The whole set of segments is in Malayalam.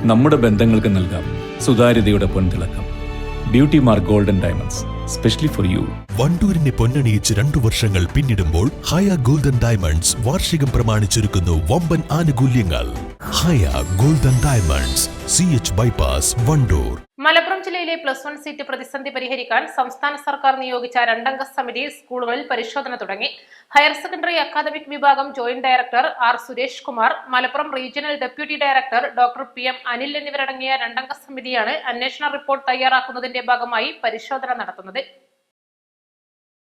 നമ്മുടെ ബന്ധങ്ങൾക്ക് നൽകാം സുതാര്യതയുടെ പൊൻതിളക്കം. Beauty mark golden diamonds, specially for you. വണ്ടൂരിനെ പൊന്നണിയിച്ച് 2 വർഷങ്ങൾ പിന്നിടുമ്പോൾ ഹയ ഗോൾഡൻ ഡയമണ്ട്സ് വാർഷികം പ്രമാണിച്ചൊരുക്കുന്നു വമ്പൻ ആനുകൂല്യങ്ങൾ. Haya golden diamonds, CH bypass, Wandoor. Malappuram ജില്ലയിലെ +1 സീറ്റ് പ്രതിസന്ധി പരിഹരിക്കാൻ സംസ്ഥാന സർക്കാർ നിയോഗിച്ച 2-അംഗ സമിതി സ്കൂളുകളിൽ പരിശോധന തുടങ്ങി. ഹയർ സെക്കൻഡറി അക്കാദമിക് വിഭാഗം joint director R. Suresh Kumar, Malappuram regional deputy director doctor PM Anil എന്നിവരടങ്ങിയ 2-അംഗ സമിതിയാണ് അന്വേഷണ റിപ്പോർട്ട് തയ്യാറാക്കുന്നതിന്റെ ഭാഗമായി പരിശോധന നടത്തുന്നത്.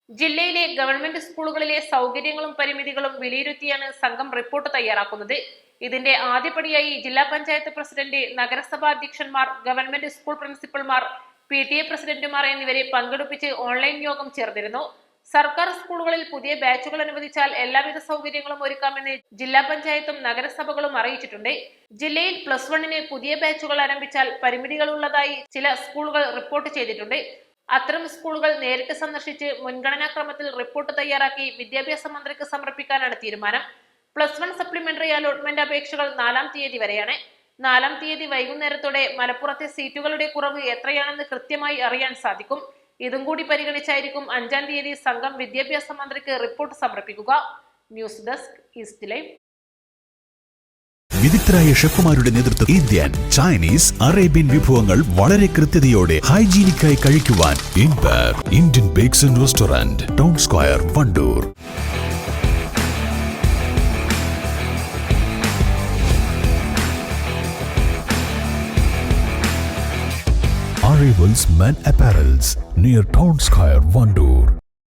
ജില്ലയിലെ ഗവൺമെന്റ് സ്കൂളുകളിലെ സൗകര്യങ്ങളും പരിമിതികളും വിലയിരുത്തിയാണ് സംഘം റിപ്പോർട്ട് തയ്യാറാക്കുന്നത്. ഇതിന്റെ ആദ്യപടിയായി ജില്ലാ പഞ്ചായത്ത് പ്രസിഡന്റ്, നഗരസഭാ അധ്യക്ഷന്മാർ, ഗവൺമെന്റ് സ്കൂൾ പ്രിൻസിപ്പൽമാർ, PTA പ്രസിഡന്റുമാർ എന്നിവരെ പങ്കെടുപ്പിച്ച് ഓൺലൈൻ യോഗം ചേർന്നിരുന്നു. സർക്കാർ സ്കൂളുകളിൽ പുതിയ ബാച്ചുകൾ അനുവദിച്ചാൽ എല്ലാവിധ സൗകര്യങ്ങളും ഒരുക്കാമെന്ന് ജില്ലാ പഞ്ചായത്തും നഗരസഭകളും അറിയിച്ചിട്ടുണ്ട്. ജില്ലയിൽ +1 പുതിയ ബാച്ചുകൾ ആരംഭിച്ചാൽ പരിമിതികളുള്ളതായി ചില സ്കൂളുകൾ റിപ്പോർട്ട് ചെയ്തിട്ടുണ്ട്. അത്തരം സ്കൂളുകൾ നേരിട്ട് സന്ദർശിച്ച് മുൻഗണനാക്രമത്തിൽ റിപ്പോർട്ട് തയ്യാറാക്കി വിദ്യാഭ്യാസ മന്ത്രിക്ക് സമർപ്പിക്കാനാണ് തീരുമാനം. +1 സപ്ലിമെന്ററി അലോട്ട്മെന്റ് അപേക്ഷകൾ 4-ാം തീയതി വരെയാണ്. 4-ാം തീയതി വൈകുന്നേരത്തോടെ മലപ്പുറത്തെ സീറ്റുകളുടെ കുറവ് എത്രയാണെന്ന് കൃത്യമായി അറിയാൻ സാധിക്കും. ഇതും കൂടി പരിഗണിച്ചായിരിക്കും 5-ാം തീയതി സംഘം വിദ്യാഭ്യാസ മന്ത്രിക്ക് റിപ്പോർട്ട് സമർപ്പിക്കുക. News desk, east live. വിദഗ്ധരായ ഷെഫുമാരുടെ നേതൃത്വം ഇന്ത്യൻ, ചൈനീസ്, അറേബ്യൻ വിഭവങ്ങൾ വളരെ കൃത്യതയോടെ ഹൈജീനിക്കായി കഴിക്കുവാൻ Indian bakes and restaurant, town square, Wandoor. Arrivals Men Apparels near Town Square, Vandoor.